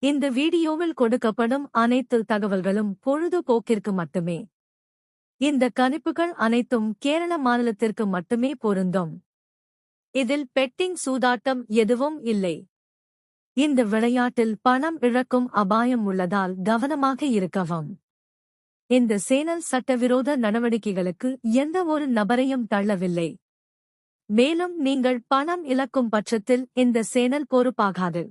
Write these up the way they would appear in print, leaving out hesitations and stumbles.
இந்த வீடியோவில் கொடுக்கப்படும் அனைத்து தகவல்களும் பொழுதுபோக்கிற்கு மட்டுமே. இந்த கணிப்புகள் அனைத்தும் கேரள மாநிலத்திற்கு மட்டுமே பொருந்தும். இதில் பெட்டிங் சூதாட்டம் எதுவும் இல்லை. இந்த விளையாட்டில் பணம் இழக்கும் அபாயம் உள்ளதால் கவனமாக இருக்கவும். இந்த சேனல் சட்டவிரோத நடவடிக்கைகளுக்கு எந்த ஒரு நபரையும் தள்ளவில்லை. மேலும் நீங்கள் பணம் இழக்கும் பட்சத்தில் இந்த சேனல் பொறுப்பாகாது.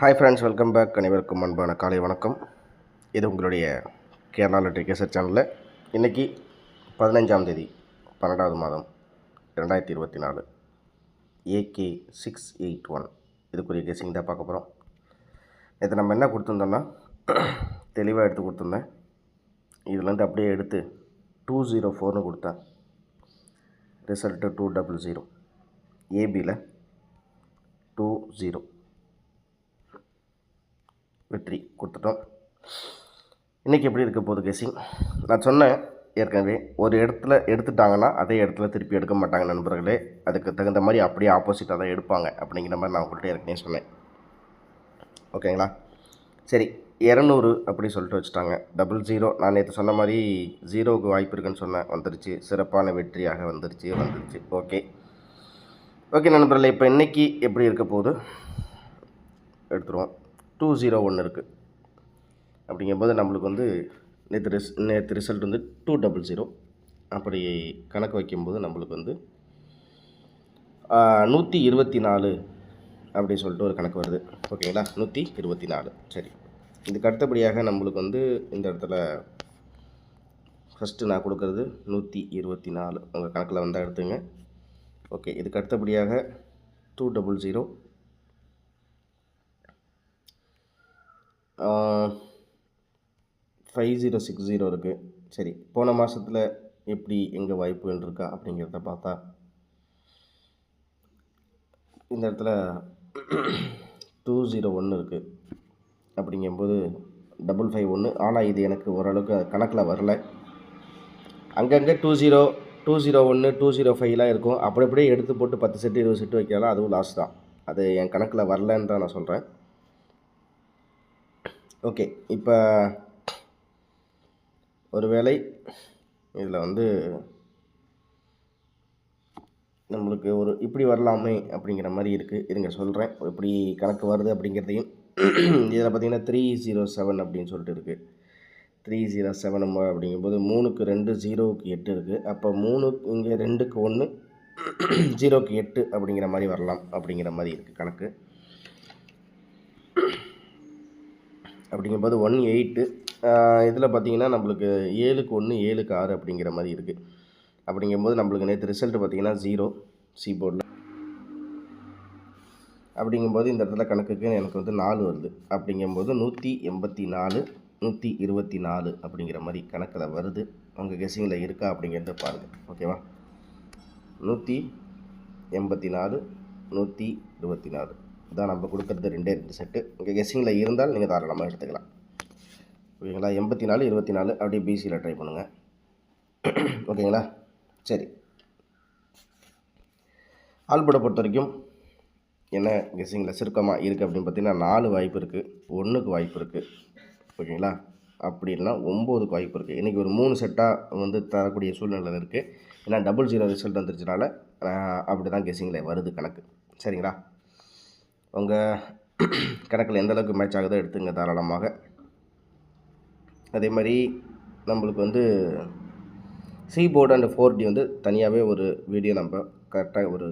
Hi friends, welcome back. அனைவருக்கும் அன்பான காலை வணக்கம். இது உங்களுடைய கேரளா லாட்டரி கேசட் சேனலில் இன்றைக்கி 15ஆம் தேதி 12வது மாதம் 2024 AK 681 இதுக்குரிய கெஸிங் தான் பார்க்க போகிறோம். இதை நம்ம என்ன கொடுத்துருந்தோம்னா தெளிவாக எடுத்து கொடுத்துருந்தேன். இதுலேருந்து அப்படியே எடுத்து 204ன்னு கொடுத்தேன். ரிசல்ட்டு 200. ஏபியில் 20 வெற்றி கொடுத்துட்டோம். இன்றைக்கி எப்படி இருக்க போகுது கெஸிங்? நான் சொன்னேன் ஏற்கனவே, ஒரு இடத்துல எடுத்துட்டாங்கன்னா அதே இடத்துல திருப்பி எடுக்க மாட்டாங்க நண்பர்களே. அதுக்கு தகுந்த மாதிரி அப்படியே ஆப்போசிட்டாக தான் எடுப்பாங்க அப்படிங்கிற மாதிரி நான் உங்கள்கிட்ட ஏற்கனவே சொன்னேன். ஓகேங்களா? சரி, 200 அப்படி சொல்லிட்டு வச்சுட்டாங்க. 00 நான் நேற்று சொன்ன மாதிரி 0க்கு வாய்ப்பு இருக்குன்னு சொன்னேன். வந்துருச்சு, சிறப்பான வெற்றியாக வந்துருச்சு. ஓகே நண்பர்களே, இப்போ இன்றைக்கி எப்படி இருக்க போகுது எடுத்துருவோம். 201 இருக்குது. அப்படிங்கும்போது நம்மளுக்கு வந்து நேற்று ரிசல்ட் வந்து 200. அப்படி கணக்கு வைக்கும்போது நம்மளுக்கு வந்து 124 அப்படி சொல்லிட்டு ஒரு கணக்கு வருது. ஓகேங்களா? 124. சரி, இதுக்கு அடுத்தபடியாக நம்மளுக்கு வந்து இந்த இடத்துல ஃபஸ்ட்டு நான் கொடுக்குறது 124 உங்கள் கணக்கில் வந்தால் எடுத்துங்க. ஓகே, இதுக்கு அடுத்தபடியாக 200 5060 இருக்குது. சரி, போன மாதத்தில் எப்படி எங்கே வாய்ப்புகள் இருக்கா அப்படிங்கிறத பார்த்தா இந்த இடத்துல 201 இருக்குது. அப்படிங்கும்போது 551. ஆனால் இது எனக்கு ஓரளவுக்கு கணக்கில் வரல. அங்கங்கே 201 205லாம் இருக்கும். அப்படியே எடுத்து போட்டு 10 செட்டு 20 செட்டு வைக்கலாம், அதுவும் லாஸ் தான். அது என் கணக்கில் வரலன்னு தான் நான் சொல்கிறேன். ஓகே, இப்போ ஒருவேளை இதில் வந்து நம்மளுக்கு ஒரு இப்படி வரலாமே அப்படிங்கிற மாதிரி இருக்குது. இருங்க சொல்கிறேன் எப்படி கணக்கு வருது அப்படிங்கிறதையும். இதில் பார்த்திங்கன்னா 307 அப்படின்னு சொல்லிட்டு இருக்குது. 307 அப்படிங்கும்போது 3க்கு 2 0க்கு 8 இருக்குது. அப்போ 3 இங்கே 2க்கு 1 0க்கு 8 அப்படிங்கிற மாதிரி வரலாம் அப்படிங்கிற மாதிரி இருக்குது கணக்கு. அப்படிங்கும்போது 18. இதில் பார்த்திங்கன்னா நம்மளுக்கு 7க்கு 1 7க்கு 6 அப்படிங்கிற மாதிரி இருக்குது. அப்படிங்கும்போது நம்மளுக்கு நேற்று ரிசல்ட்டு பார்த்திங்கன்னா 0 சி போர்டில். அப்படிங்கும்போது இந்த இடத்துல கணக்குக்கு எனக்கு வந்து 4 வருது. அப்படிங்கும்போது 184 124 அப்படிங்கிற மாதிரி கணக்கில் வருது. உங்கள் கெஸிங்கில் இருக்கா அப்படிங்கிறத பாருங்கள். ஓகேவா? 184 124 தான் நம்ம கொடுக்குறது. 2 செட்டு உங்கள் கெஸிங்கில் இருந்தால் நீங்கள் தாராளமாக எடுத்துக்கலாம். ஓகேங்களா? 84 24 அப்படியே பிசியில் ட்ரை பண்ணுங்கள். ஓகேங்களா? சரி, ஆல்போர்டை பொறுத்த வரைக்கும் என்ன கெஸிங்கில் சுருக்கமாக இருக்குது அப்படின்னு பார்த்தீங்கன்னா 4 வாய்ப்பு இருக்குது, 1க்கு வாய்ப்பு இருக்குது. ஓகேங்களா? அப்படின்னா 9க்கு வாய்ப்பு இருக்குது. இன்றைக்கி ஒரு 3 செட்டாக வந்து தரக்கூடிய சூழ்நிலை இருக்குது. ஏன்னா 00 ரிசல்ட் வந்துருச்சுனால அப்படி தான் கெஸிங்கில் வருது கணக்கு. சரிங்களா? உங்கள் கணக்கில் எந்த அளவுக்கு மேட்ச் ஆகுதோ எடுத்துங்க தாராளமாக. அதே மாதிரி நம்மளுக்கு வந்து சி போர்டு அண்ட் 4D வந்து தனியாகவே ஒரு வீடியோ நம்ம கரெக்டாக ஒரு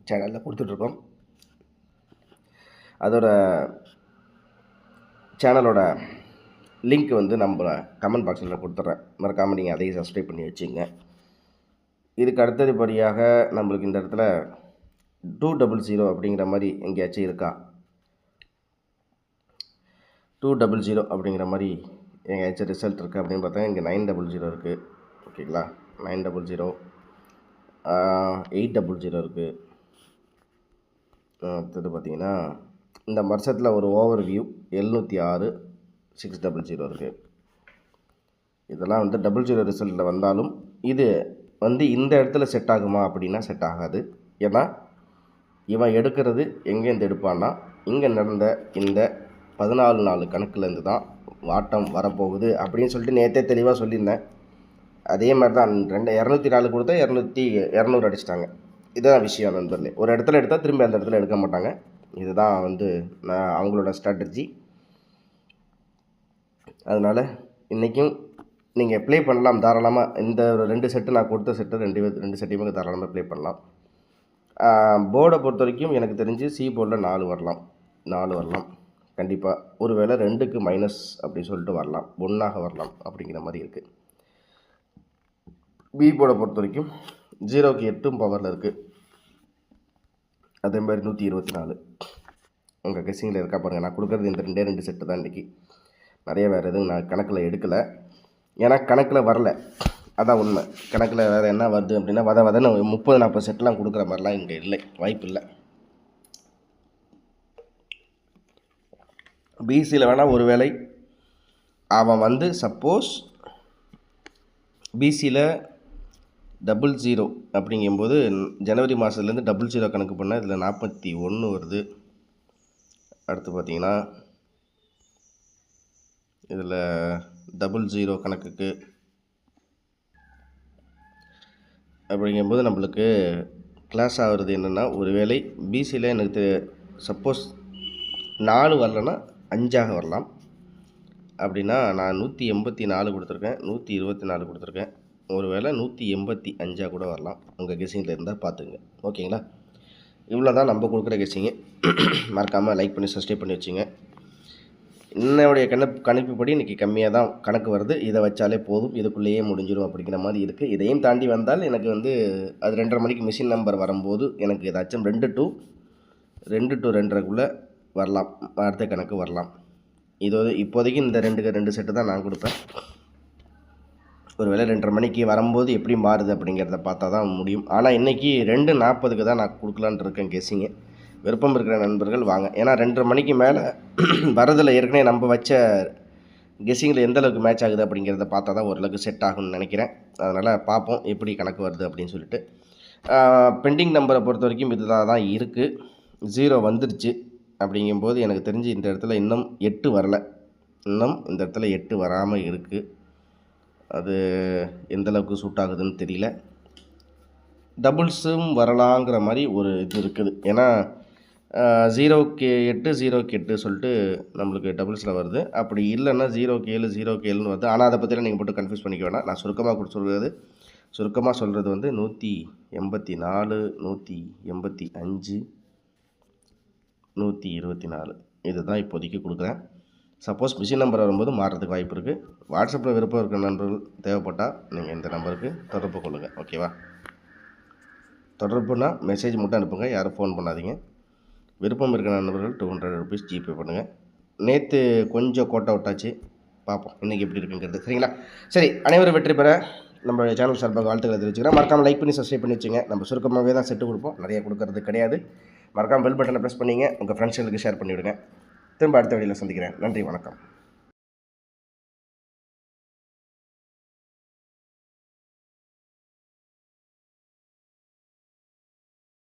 சேனலில் கொடுத்துட்ருக்கோம். அதோட சேனலோட லிங்க் வந்து நம்ம கமெண்ட் பாக்ஸில் கொடுத்துட்றேன். மறக்காமல் நீங்கள் அதையும் சப்ஸ்கிரைப் பண்ணி வச்சுங்க. இதுக்கு அடுத்தபடியாக நம்மளுக்கு இந்த இடத்துல 200 அப்படிங்கிற மாதிரி எங்கேயாச்சும் இருக்கா? 200 அப்படிங்கிற மாதிரி எங்கேயாச்சும் ரிசல்ட் இருக்குது அப்படின்னு பார்த்தா இங்கே 900 இருக்குது. ஓகேங்களா? 900 800 இருக்குது. அடுத்தது பார்த்திங்கன்னா இந்த வருஷத்தில் ஒரு ஓவர் வியூ 706 600 இருக்குது. இதெல்லாம் வந்து 00 ரிசல்ட்டில் வந்தாலும் இது வந்து இந்த இடத்துல செட் ஆகுமா அப்படின்னா செட் ஆகாது. ஏன்னா இவன் எடுக்கிறது எங்கேருந்து எடுப்பான்னா இங்கே நடந்த இந்த 14 நாலு கணக்குலேருந்து தான் வாட்டம் வரப்போகுது அப்படின்னு சொல்லிட்டு நேற்றே தெளிவாக சொல்லியிருந்தேன். அதே மாதிரி தான் 204 கொடுத்தா 200 அடிச்சிட்டாங்க. இதுதான் விஷயம் நண்பர்களே. ஒரு இடத்துல எடுத்தால் திரும்பி அந்த இடத்துல எடுக்க மாட்டாங்க. இதுதான் வந்து அவங்களோட ஸ்ட்ராட்டஜி. அதனால் இன்றைக்கும் நீங்கள் ப்ளே பண்ணலாம் தாராளமாக. இந்த 2 செட்டு நான் கொடுத்த செட்டு 2 செட்டையுமே தாராளமாக ப்ளே பண்ணலாம். போர்டை பொறுத்த வரைக்கும் எனக்கு தெரிஞ்சு சி போர்டில் 4 வரலாம் கண்டிப்பாக. ஒரு வேளை 2க்கு மைனஸ் அப்படின்னு சொல்லிட்டு வரலாம், 1ஆக வரலாம் அப்படிங்கிற மாதிரி இருக்குது. பி போர்டை பொறுத்த வரைக்கும் 0க்கு 8 பவரில் இருக்குது. அதே மாதிரி 124 உங்கள் கெஸ்ஸிங்கில் இருக்கா பாருங்கள். நான் கொடுக்குறது இந்த 2 செட்டு தான் இன்றைக்கி. நிறைய வேறு எதுவும் நான் கணக்கில் எடுக்கலை. ஏன்னா கணக்கில் வரல, அதான் உண்மை. கணக்கில் வேறு என்ன வருது அப்படின்னா வதன்னு 30-40 செட்லாம் கொடுக்குற மாதிரிலாம் இங்கே இல்லை, வாய்ப்பு இல்லை. பிசியில் வேணால் ஒரு வேளை அவன் வந்து சப்போஸ் பிசியில் 00 அப்படிங்கும்போது ஜனவரி மாதத்துலேருந்து 00 கணக்கு பண்ணால் இதில் 41 வருது. அடுத்து பார்த்திங்கன்னா இதில் 00 கணக்குக்கு அப்படிங்கும்போது நம்மளுக்கு கிளாஸ் ஆகுறது என்னென்னா, ஒரு வேளை பிசியில் எனக்கு சப்போஸ் 4 வரலன்னா 5ஆக வரலாம். அப்படின்னா நான் 184 கொடுத்துருக்கேன், 124 கொடுத்துருக்கேன். ஒரு வேளை 185 கூட வரலாம். உங்கள் கெஸ்ஸிங்கில் இருந்தால் பார்த்துங்க. ஓகேங்களா? இவ்வளோ தான் நம்ம கொடுக்குற கெஸ்ஸிங்கு. மறக்காமல் லைக் பண்ணி சப்ஸ்கிரைப் பண்ணி வச்சுங்க. என்னுடைய கணிப்புப்படி இன்றைக்கி கம்மியாக தான் கணக்கு வருது. இதை வச்சாலே போதும், இதுக்குள்ளேயே முடிஞ்சிடும் அப்படிங்கிற மாதிரி இருக்குது. இதையும் தாண்டி வந்தால் எனக்கு வந்து அது 2:30 மணிக்கு மிஷின் நம்பர் வரும்போது எனக்கு ஏதாச்சும் 2 to 2:30 வரலாம், அடுத்த கணக்கு வரலாம். இப்போதைக்கு இந்த 2 செட்டு தான் நான் கொடுப்பேன். ஒரு வேளை 2:30 மணிக்கு வரும்போது எப்படி மாறுது அப்படிங்கிறத பார்த்தா தான் முடியும். ஆனால் இன்றைக்கி 2:40 தான் நான் கொடுக்கலான்ட்டு இருக்கேன் கெஸ்ஸிங்கு. விருப்பம் இருக்கிற நண்பர்கள் வாங்க. ஏன்னா 2:30 மணிக்கு மேலே வரதில் ஏற்கனவே நம்ம வச்ச கெஸ்ஸிங்கில் எந்த அளவுக்கு மேட்ச் ஆகுது அப்படிங்கிறத பார்த்தா தான் ஓரளவுக்கு செட் ஆகும்னு நினைக்கிறேன். அதனால் பார்ப்போம் எப்படி கணக்கு வருது அப்படின்னு சொல்லிட்டு. பெண்டிங் நம்பரை பொறுத்த வரைக்கும் இதுதான் தான் இருக்குது. 0 வந்துருச்சு அப்படிங்கும்போது எனக்கு தெரிஞ்சு இந்த இடத்துல இன்னும் 8 வரலை. இன்னும் இந்த இடத்துல 8 வராமல் இருக்குது. அது எந்தளவுக்கு சூட் ஆகுதுன்னு தெரியல. டபுள்ஸும் வரலாங்கிற மாதிரி ஒரு இது இருக்குது. ஏன்னா 0க்கு 8 0க்கு 8 சொல்லிட்டு நம்மளுக்கு டபுள்ஸில் வருது. அப்படி இல்லைன்னா 0க்கு 7 0க்கு 7ன்னு வருது. ஆனால் அதை பற்றிலாம் நீங்கள் போட்டு கன்ஃபியூஸ் பண்ணிக்க வேணாம். நான் சுருக்கமாக சொல்கிறது வந்து 184 185 124 இது தான் இப்போதைக்கு கொடுக்குறேன். சப்போஸ் மிஷின் நம்பர் வரும்போது மாறுறதுக்கு வாய்ப்பு இருக்குது. வாட்ஸ்அப்பில் விருப்பம் இருக்கிற நண்பர்கள் தேவைப்பட்டால் நீங்கள் இந்த நம்பருக்கு தொடர்பு கொள்ளுங்கள். ஓகேவா? தொடர்புனா மெசேஜ் மட்டும் அனுப்புங்க, யாரும் ஃபோன் பண்ணாதீங்க. விருப்பம் இருக்கிற நண்பர்கள் 200 ருபீஸ் ஜிபே பண்ணுங்கள். நேற்று கொஞ்சம் கோட்டை விட்டாச்சு, பார்ப்போம் இன்றைக்கி எப்படி இருக்குங்கிறது. சரிங்களா? சரி, அனைவரும் வெற்றி பெற நம்மளுடைய சேனல் சார்பாக வாழ்த்துக்களை தெரிவிச்சுக்கிறேன். மறக்காமல் லைக் பண்ணி சப்ஸ்கிரைப் பண்ணி வச்சுங்க. நம்ம சுருக்கமாகவே தான் செட்டு கொடுப்போம், நிறைய கொடுக்கறது கிடையாது. மறக்காமல் பெல் பட்டனை ப்ரெஸ் பண்ணிங்க, உங்கள் ஃப்ரெண்ட்ஸுங்களுக்கு ஷேர் பண்ணிவிடுங்க. திரும்ப அடுத்த வீடியோவில் சந்திக்கிறேன். நன்றி, வணக்கம்.